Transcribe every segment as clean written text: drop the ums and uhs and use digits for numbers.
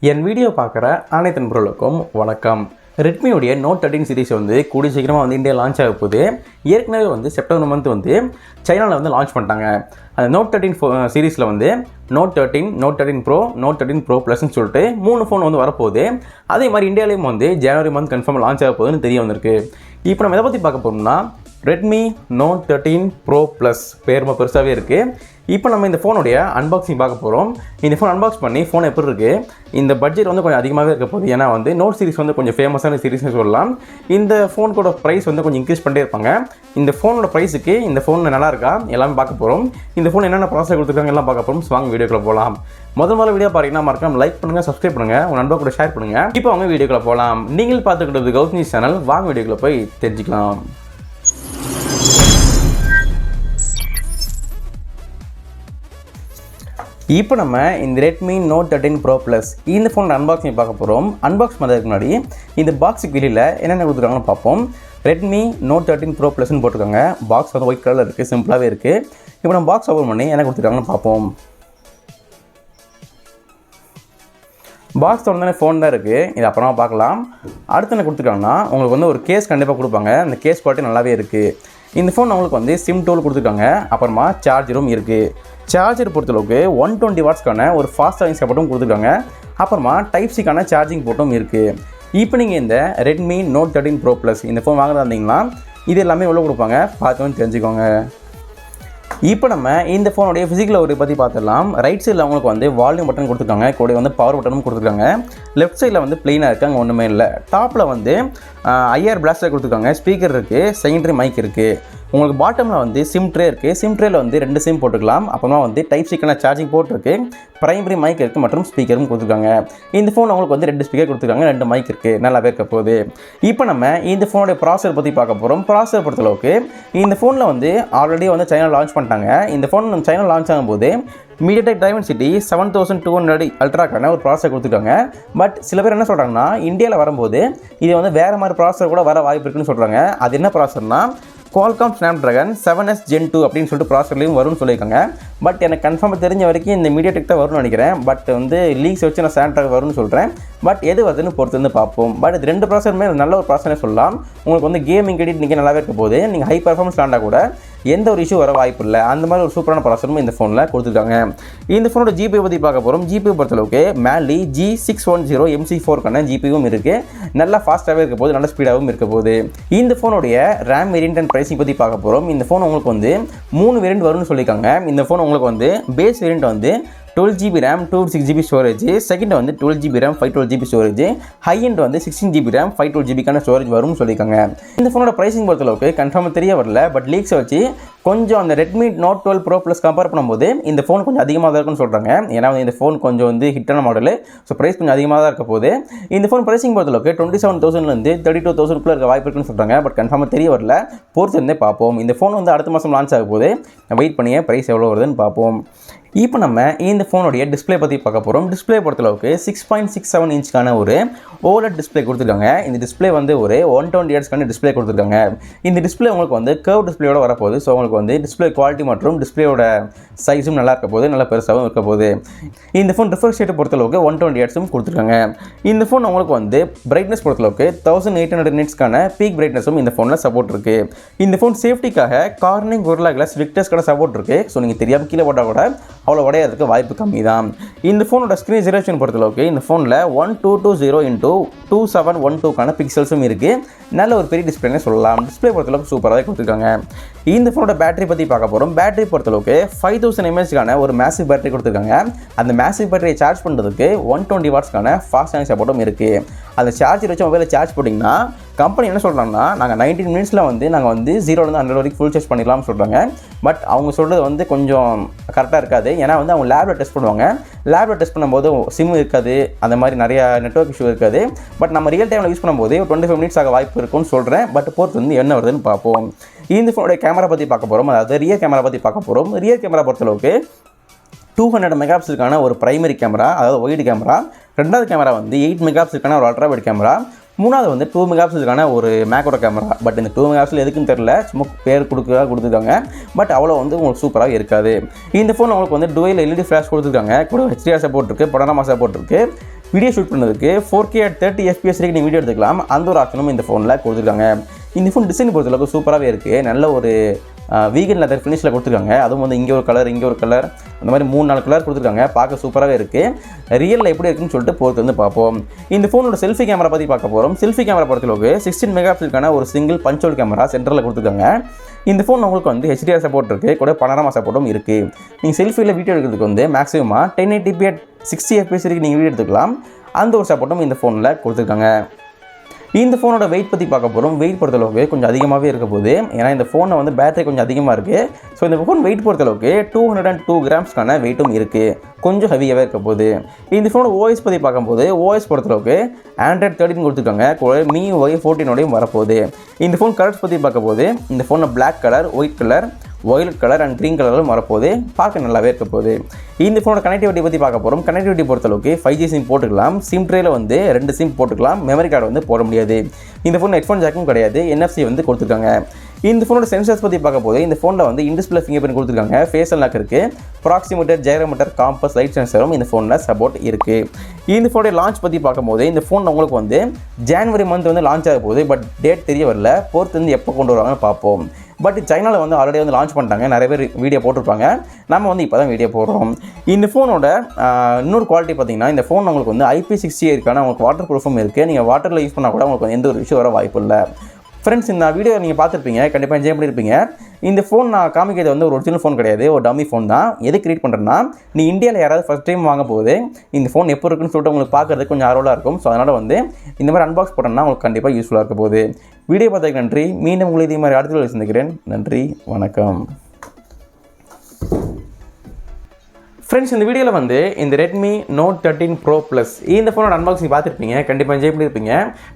என் video பார்க்குற அனைத்து நண்பர்களுக்கும் வணக்கம். ரெட்மியோடைய நோட் 13 சீரிஸ் வந்து கூடிய சீக்கிரமாக வந்து இந்தியா லான்ச் ஆக போகுது. ஏற்கனவே வந்து செப்டம்பர் மந்த் வந்து சைனாவில் வந்து லான்ச் பண்ணிட்டாங்க. அந்த நோட் 13 சீரீஸில் வந்து Note 13, Note 13 Pro, Note 13 Pro ப்ளஸ்ன்னு சொல்லிட்டு 3 ஃபோன் வந்து வரப்போகுது. அதே மாதிரி இந்தியாவிலேயும் வந்து ஜனவரி மந்த் கன்ஃபார்ம் லான்ச் ஆக போகுதுன்னு தெரிய வந்திருக்கு. இப்போ நம்ம எதை பற்றி பார்க்க போகிறோம்னா ரெட்மி நோட் 13 ப்ரோ ப்ளஸ் பேர் ரொம்ப பெருசாகவே இருக்குது. இப்போ நம்ம இந்த ஃபோனுடைய அன்பாக்சிங் பார்க்க போகிறோம். இந்த ஃபோன் அன்பாக்ஸ் பண்ணி ஃபோன் எப்படி இருக்குது, இந்த பட்ஜெட் வந்து கொஞ்சம் அதிகமாகவே இருக்க போகுது. ஏன்னா வந்து நோட் சீரிஸ் வந்து கொஞ்சம் ஃபேமஸான சீரிஸ்னு சொல்லலாம். இந்த ஃபோனுக்கோட ப்ரைஸ் வந்து கொஞ்சம் இன்க்ரீஸ் பண்ணிட்டே இருப்பாங்க. இந்த ஃபோனோட ப்ரைஸுக்கு இந்த ஃபோன் நல்லா இருக்கா எல்லாமே பார்க்க போகிறோம். இந்த ஃபோன் என்னென்ன ப்ராசஸ் கொடுத்துருக்காங்க எல்லாம் பார்க்க போகிறோம். வாங்க வீடியோக்குள்ள போகலாம். முதல்ல வீடியோ பார்த்தீங்கன்னா மறக்காம லைக் பண்ணுங்கள், சப்ஸ்கிரைப் பண்ணுங்கள், உங்கள் நண்பர் கூட ஷேர் பண்ணுங்கள். இப்போ அவங்க வீடியோக்குள்ள போகலாம். நீங்கள் பார்த்துக்கிட்டது கௌதம் சேனல். வாங்க வீடியோக்குள்ள போய் தெரிஞ்சுக்கலாம். இப்போ நம்ம இந்த ரெட்மி நோட் 13 ப்ரோ ப்ளஸ் இந்த ஃபோன் அன்பாக்சிங் பார்க்க போகிறோம். அன்பாக்ஸ் பண்ணுறதுக்கு முன்னாடி இந்த பாக்ஸுக்கு வெளியில் என்னென்ன கொடுத்துருக்காங்கன்னு பார்ப்போம். ரெட்மி நோட் 13 ப்ரோ ப்ளஸ்ன்னு போட்டிருக்காங்க. பாக்ஸ் வந்து ஒயிட் கலரில் இருக்குது, சிம்பிளாகவே இருக்குது. இப்போ நம்ம பாக்ஸ் ஓப்பன் பண்ணி என்ன கொடுத்துருக்காங்கன்னு பார்ப்போம். பாக்ஸ் தொடர்ந்தானே ஃபோன் தான் இருக்குது, இது அப்புறமா பார்க்கலாம். அடுத்து என்ன கொடுத்துருக்காங்கன்னா உங்களுக்கு வந்து ஒரு கேஸ் கண்டிப்பாக கொடுப்பாங்க. அந்த கேஸ் குவாலிட்டி நல்லாவே இருக்குது. இந்த ஃபோன் உங்களுக்கு வந்து சிம் டூல் கொடுத்துருக்காங்க. அப்புறமா சார்ஜரும் இருக்குது. சார்ஜர் பொறுத்தளவுக்கு 120 வாட்ஸ்க்கான ஒரு ஃபாஸ்ட் சார்ஜிங் சப்போர்ட்டும் கொடுத்துருக்காங்க. அப்புறமா டைப் சிக்கான சார்ஜிங் போர்ட்டும் இருக்குது. இப்போ நீங்கள் இந்த ரெட்மி நோட் 13 ப்ரோ ப்ளஸ் இந்த ஃபோன் வாங்குறதா இருந்தீங்கன்னா இது எல்லாமே எவ்வளோ கொடுப்பாங்க பார்த்து வந்து தெரிஞ்சுக்கோங்க. இப்போ நம்ம இந்த ஃபோனுடைய ஃபிசிக்கல் ஒரு பற்றி பார்த்துடலாம். ரைட் சைடில் அவங்களுக்கு வந்து வால்யூம் பட்டன் கொடுத்துருக்காங்க, கூட வந்து பவர் பட்டனும் கொடுத்துருக்காங்க. லெஃப்ட் சைடில் வந்து ப்ளெயினாக இருக்குது, அங்கே ஒன்றுமே இல்லை. டாப்பில் வந்து ஐஆர் பிளாஸ்டர் கொடுத்துருக்காங்க, ஸ்பீக்கர் இருக்குது, செகண்டரி மைக் இருக்குது. உங்களுக்கு பாட்டமில் வந்து சிம் ட்ரே இருக்குது. சிம் ட்ரேயில் வந்து 2 சிம் போட்டுக்கலாம். அப்புறமா வந்து டைப் சிக்கான சார்ஜிங் போர்ட் இருக்குது, பிரைமரி மைக் இருக்குது மற்றும் ஸ்பீக்கரும் கொடுத்துருக்காங்க. இந்த ஃபோன் உங்களுக்கு வந்து 2 ஸ்பீக்கர் கொடுத்துருக்காங்க, 2 மைக் இருக்குது, நல்லாவே இருக்க போகுது. இப்போ நம்ம இந்த ஃபோனுடைய ப்ராசஸர் பற்றி பார்க்க போகிறோம். ப்ராசஸர் பொறுத்தளவுக்கு இந்த ஃபோனில் வந்து ஆல்ரெடி வந்து சைனா லான்ச் பண்ணிட்டாங்க. இந்த ஃபோன் சைனா லான்ச் ஆகும்போது மீடியாடெக் டைமென்சிட்டி 7200 அல்ட்ராக்கான ஒரு ப்ராசஸர் கொடுத்துருக்காங்க. பட் சில பேர் என்ன சொல்கிறாங்கன்னா இந்தியாவில் வரும்போது இது வந்து வேறு மாதிரி ப்ராசஸர் கூட வர வாய்ப்பு இருக்குன்னு சொல்கிறாங்க. அது என்ன ப்ராசஸர்னா Qualcomm Snapdragon 7S Gen 2 அப்படின்னு சொல்லிட்டு ப்ராசஸர்லையும் வரும்னு சொல்லியிருக்காங்க. பட் எனக்கு கன்ஃபார்மாக தெரிஞ்ச வரைக்கும் இந்த மீடியாடெக் தான் வரும்னு நினைக்கிறேன். பட் வந்து லீக்ஸ் வச்சு நான் Snapdragon வரும்னு சொல்கிறேன். பட் எது வருதுன்னு பொறுத்து வந்து பார்ப்போம். பட் இது 2 ப்ராசஸருமே நல்ல ஒரு ப்ராசஸர்னே சொல்லலாம். உங்களுக்கு வந்து கேமிங் எடிட் நீங்கள் நல்லாவே இருக்க போது, நீங்கள் ஹை பர்ஃபார்மன்ஸ் விளாண்டா கூட எந்த ஒரு இஷ்யூ வர வாய்ப்பு இல்லை. அந்த மாதிரி ஒரு சூப்பரான ப்ராசஸரும் இந்த ஃபோனில் கொடுத்துருக்காங்க. இந்த ஃபோனோட ஜிபி பற்றி பார்க்க போகிறோம். ஜிபி பொறுத்தளவுக்கு மேலி G610 MC4க்கான ஜிபியும் இருக்குது. நல்லா ஃபாஸ்ட்டாகவே இருக்க போது, நல்ல ஸ்பீடாகவும் இருக்க போகுது. இந்த ஃபோனுடைய ரேம் வேரியன்ட் அண்ட் ப்ரைஸிங் பற்றி பார்க்க போகிறோம். இந்த ஃபோன் உங்களுக்கு வந்து 3 வேரியன்ட் வரும்னு சொல்லியிருக்காங்க. இந்த ஃபோன் உங்களுக்கு வந்து பேஸ் வேரியன்ட் வந்து 12GB RAM 256GB storage, second வந்து 12GB RAM 512GB storage, high end வந்து 16GB RAM 512GBக்கான ஸ்டோரேஜ் வரும்னு சொல்லியிருக்காங்க. இந்த ஃபோனோட ப்ரைஸிங் பொறுத்தளவுக்கு கன்ஃபார்மாக தெரிய வரல. பட் லீக்ஸை வச்சு கொஞ்சம் அந்த Redmi note 12 pro plus compare பண்ணும்போது இந்த ஃபோன் கொஞ்சம் அதிகமாக தான் இருக்குன்னு சொல்கிறாங்க. ஏன்னா இந்த ஃபோன் கொஞ்சம் வந்து ஹிட்டான மாடலு, ஸோ ப்ரைஸ் கொஞ்சம் அதிகமாக தான் இருக்க போகுது. இந்த ஃபோன் ப்ரைஸிங் பொறுத்தளவுக்கு 27,000லேருந்து 32,000 இருக்க வாய்ப்பு இருக்குன்னு சொல்கிறாங்க. பட் கன்ஃபார்மாக தெரிய வரல, பொறுத்து இருந்தே பார்ப்போம். இந்த ஃபோன் வந்து அடுத்த மாதம் லான்ச் ஆக போகுது. வெயிட் பண்ணியே ப்ரைஸ் எவ்வளோ வருதுன்னு பார்ப்போம். இப்போ நம்ம இந்த ஃபோனுடைய டிஸ்பிளே பற்றி பார்க்க போகிறோம். டிஸ்பிளே பொறுத்தளவுக்கு 6.67 இன்ச்சுக்கான ஒரு OLED டிஸ்பிளே கொடுத்துருக்காங்க. இந்த டிஸ்பிளே வந்து ஒரு 120 ஹெர்ட்ஸ்க்கான டிஸ்பிளே கொடுத்துருக்காங்க. இந்த டிஸ்பிளே உங்களுக்கு வந்து கர்வ் டிஸ்பிளேயோட வரப்போகுது. ஸோ உங்களுக்கு வந்து டிஸ்பிளே குவாலிட்டி மற்றும் டிஸ்பிளேயோட சைஸும் நல்லா இருக்க போகுது, நல்லா பெருசாகவும் இருக்க போகுது. இந்த ஃபோன் ரிஃப்ரெஷ் ரேட் பொறுத்தளவுக்கு 120 ஹெர்ட்ஸும் கொடுத்துருக்காங்க. இந்த ஃபோன் உங்களுக்கு வந்து பிரைட்னஸ் பொறுத்தளவுக்கு 1800 நிட்ஸ்க்கான பீக் பிரைட்னஸும் இந்த ஃபோனில் சப்போர்ட் இருக்குது. இந்த ஃபோன் சேஃப்டிக்காக கார்னிங் கொரில்லா கிளாஸ் விக்டர்ஸ்க்கான சப்போர்ட் இருக்குது. ஸோ நீங்கள் தெரியாமல் கீழே போட்டால் கூட அவ்வளோ உடையறதுக்கு வாய்ப்பு கம்மி தான். இந்த ஃபோனோட ஸ்க்ரீன் ரெசல்யூஷன் பொறுத்தளவுக்கு இந்த ஃபோனில் 1220x2712க்கான பிக்சல்ஸும் இருக்குது. நல்ல ஒரு பெரிய டிஸ்பிளேனே சொல்லலாம். டிஸ்பிளே பொறுத்தளவுக்கு சூப்பராக கொடுத்துருக்காங்க. இந்த ஃபோனோட பேட்டரி பற்றி பார்க்க போகிறோம். பேட்டரி பொறுத்தளவுக்கு 5000 mAhக்கான ஒரு மேசிவ் பேட்டரி கொடுத்துருக்காங்க. அந்த மேசிவ் பேட்டரியை சார்ஜ் பண்ணுறதுக்கு 120 வாட்ஸ்க்கான ஃபாஸ்ட் சார்ஜிங் சப்போர்ட்டும் இருக்குது. அந்த சார்ஜர் வச்சு மொபைலில் சார்ஜ் போட்டிங்கன்னா கம்பெனி என்ன சொல்கிறாங்கன்னா நாங்கள் 19 மினிட்ஸில் வந்து நாங்கள் வந்து 0லேருந்து 100 வரைக்கும் ஃபுல் சார்ஜ் பண்ணிடலாம்னு சொல்கிறாங்க. பட் அவங்க சொல்கிறது வந்து கொஞ்சம் கரெக்டாக இருக்காது. ஏன்னா வந்து அவங்க லேபில் டெஸ்ட் பண்ணுவாங்க. லேபில் டெஸ்ட் பண்ணும்போது சிம் இருக்காது, அந்த மாதிரி நிறையா நெட்வொர்க் இஷ்யூ இருக்காது. பட் நம்ம ரியல் டைமில் யூஸ் பண்ணும்போது 25 மினிட்ஸ் ஆக வாய்ப்பு இருக்குன்னு சொல்கிறேன். பட் பொறுத்து வந்து என்ன வருதுன்னு பார்ப்போம். இந்த ஃபோனுடைய கேமரா பற்றி பார்க்க போகிறோம். அதாவது ரியர் கேமரா பற்றி பார்க்க போகிறோம். ரியர் கேமரா பொறுத்தளவுக்கு 200 மெகாபிக்சலுக்கான ஒரு பிரைமரி கேமரா, அதாவது ஒயிட் கேமரா. ரெண்டாவது கேமரா வந்து 8 மெகாபிக்சலுக்கான ஒரு அல்ட்ரா வைட் கேமரா. மூணாவது வந்து 2 மெகாபிக்சலுக்கான ஒரு மேக்ரோ கேமரா. பட் இந்த 2 மெகாபிக்சல் எதுக்குன்னு தெரியல, சும்மா பேர் கொடுத்துருக்காங்க. பட் அவ்வளோ வந்து உங்களுக்கு சூப்பராக இருக்காது. இந்த ஃபோன் உங்களுக்கு வந்து டுவெல் எல்இடி ஃப்ளாஷ் கொடுத்துருக்காங்க. கூட HDR சப்போர்ட் இருக்குது, பனோராமா சப்போர்ட் இருக்குது. வீடியோ ஷூட் பண்ணதுக்கு 4K at 30 FPS வரைக்கும் நீங்கள் வீடியோ எடுத்துக்கலாம். அந்த ஒரு ஆப்ஷனும் இந்த ஃபோனில் கொடுத்துருக்காங்க. இந்த ஃபோன் டிசைன் பொறுத்தளவுக்கு சூப்பராகவே இருக்குது. நல்ல ஒரு வீகன் லெதர் ஃபினிஷில் கொடுத்துருக்காங்க. அதுவும் வந்து இங்கே ஒரு கலர், இங்கே ஒரு கலர், அந்த மாதிரி 3-4 கலர் கொடுத்துருக்காங்க. பார்க்க சூப்பராகவே இருக்குது. ரியலில் எப்படி இருக்குன்னு சொல்லிட்டு பொறுத்து வந்து பார்ப்போம். இந்த ஃபோனோட செல்ஃபி கேமரா பற்றி பார்க்க போகிறோம். செல்ஃபி கேமரா பொறுத்தளவுக்கு 16 மெகாபிக்சலுக்கான ஒரு சிங்கிள் பஞ்ச் ஹோல் கேமரா சென்டரில் கொடுத்துருக்காங்க. இந்த ஃபோன் உங்களுக்கு வந்து HDR சப்போர்ட் இருக்குது, கூட பனோராமா சப்போர்ட்டும் இருக்குது. நீங்கள் செல்ஃபியில் வீடியோ எடுக்கிறதுக்கு வந்து மேக்ஸிமமாக 1080p at 60 FPS வரைக்கும் நீங்கள் வீடியோ எடுத்துக்கலாம். அந்த ஒரு சப்போர்ட்டும் இந்த ஃபோனில் கொடுத்துருக்காங்க. இந்த ஃபோனோட வெயிட் பற்றி பார்க்க போகிறோம். வெயிட் பொறுத்தளவுக்கு கொஞ்சம் அதிகமாகவே இருக்க போகுது. ஏன்னா இந்த ஃபோனில் வந்து பேட்டரி கொஞ்சம் அதிகமாக இருக்குது. ஸோ இந்த ஃபோன் வெயிட் பொறுத்தளவுக்கு 202 கிராம்ஸ்க்கான வெயிட்டும் இருக்குது. கொஞ்சம் ஹெவியாகவே இருக்க போகுது. இந்த ஃபோனோட OS பற்றி பார்க்கும்போது OS பொறுத்தளவுக்கு Android 13 கொடுத்துருக்காங்க. MIUI 14 வரப்போகுது. இந்த ஃபோன் கலர்ஸ் பற்றி பார்க்கும்போது இந்த ஃபோனில் black colour, white colour, violet colour and green கலரும் வரப்போகுது. பார்க்க நல்லாவே இருக்க போகுது. இந்த ஃபோனோட கனெக்டிவிட்டி பற்றி பார்க்க போகிறோம். கனெக்டிவிட்டி பொறுத்தளவுக்கு 5G சிம் போட்டுக்கலாம். சிம் ட்ரேயில் வந்து 2 சிம் போட்டுக்கலாம். மெமரி கார்டு வந்து போட முடியாது. இந்த ஃபோன் ஹெட்ஃபோன் ஜாக்கும் கிடையாது. NFC வந்து கொடுத்துருக்காங்க. இந்த ஃபோனோட சென்சர்ஸ் பற்றி பார்க்க போது இந்த ஃபோனில் வந்து இன்டிஸ்பிளே ஃபிங்கர் பிரிண்ட் கொடுத்துருக்காங்க. ஃபேஷியல் லாக் இருக்குது. ப்ராக்சிமீட்டர், ஜைரோமீட்டர், காம்பஸ், லைட் சென்சரும் இந்த ஃபோனில் சப்போர்ட் இருக்குது. இந்த ஃபோனோட லான்ச் பற்றி பார்க்கும்போது இந்த ஃபோன் உங்களுக்கு வந்து ஜனவரி மந்த் வந்து லான்ச் ஆக போகுது. பட் டேட் தெரிய வரல. பொறுத்து வந்து எப்போ கொண்டு வருவாங்கன்னு பார்ப்போம். பட் சைனாவில் வந்து ஆல்ரெடி வந்து லான்ச் பண்ணிட்டாங்க. நிறைய பேர் வீடியோ போட்டிருப்பாங்க. நம்ம வந்து இப்போ தான் வீடியோ போடுறோம். இந்த ஃபோனோட இன்னொரு குவாலிட்டி பார்த்தீங்கன்னா இந்த ஃபோன் உங்களுக்கு வந்து IP68 இருக்கான உங்களுக்கு வாட்டர் ப்ரூஃபும் இருக்குது. நீங்கள் வாட்டரில் யூஸ் பண்ணால் கூட உங்களுக்கு எந்த ஒரு இஷ்யூ வர வாய்ப்பு இல்லை. ஃப்ரெண்ட்ஸ், இந்த வீடியோ நீங்கள் பார்த்துருப்பீங்க, கண்டிப்பாக என்ஜாய் பண்ணியிருப்பீங்க. இந்த ஃபோன் நான் காமிக்கிறது வந்து ஒரு ஒரிஜினல் ஃபோன் கிடையாது, ஒரு டம்மி ஃபோன் தான். எது கிரியேட் பண்ணுறேன்னா, நீ இந்தியாவில் யாராவது ஃபஸ்ட் டைம் வாங்க போகுது இந்த ஃபோன் எப்போ இருக்குன்னு சொல்லிட்டு உங்களுக்கு பார்க்குறதுக்கு கொஞ்சம் ஆர்வலாக இருக்கும். ஸோ அதனால் வந்து இந்த மாதிரி அன்பாக்ஸ் போட்டோம்னா உங்களுக்கு கண்டிப்பாக யூஸ்ஃபுல்லாக இருக்க போகுது. வீடியோ பார்த்ததுக்கு நன்றி. மீண்டும் உங்களை இதே மாதிரி அடுத்த சந்திக்கிறேன். நன்றி, வணக்கம். ஃப்ரெண்ட்ஸ், இந்த வீடியோவில் வந்து இந்த Redmi Note 13 Pro Plus இந்த ஃபோனோட அன்பாக்சிங் பார்த்துருப்பீங்க. கண்டிப்பாக என்ஜாய் பண்ணியிருப்பீங்க.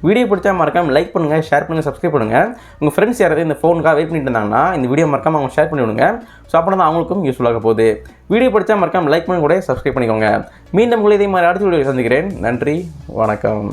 வீடியோ பிடிச்சா மறக்காம லைக் பண்ணுங்கள், ஷேர் பண்ணுங்கள், சப்ஸ்கிரைப் பண்ணுங்கள். உங்கள் ஃப்ரெண்ட்ஸ் யாராவது இந்த ஃபோனுக்காக வெயிட் பண்ணிட்டு இருந்தாங்கன்னா இந்த வீடியோ மறக்காம அவங்க ஷேர் பண்ணி விடுங்க. ஸோ அப்போ தான் அவங்களுக்கும் யூஸ்ஃபுல்லாக போகுது. வீடியோ பிடிச்சா மறக்காம லைக் பண்ணி கூட சப்ஸ்கிரைப் பண்ணிக்கோங்க. மீண்டும் உங்களை இதே மாதிரி அடுத்த வீடியோ சந்திக்கிறேன். நன்றி, வணக்கம்.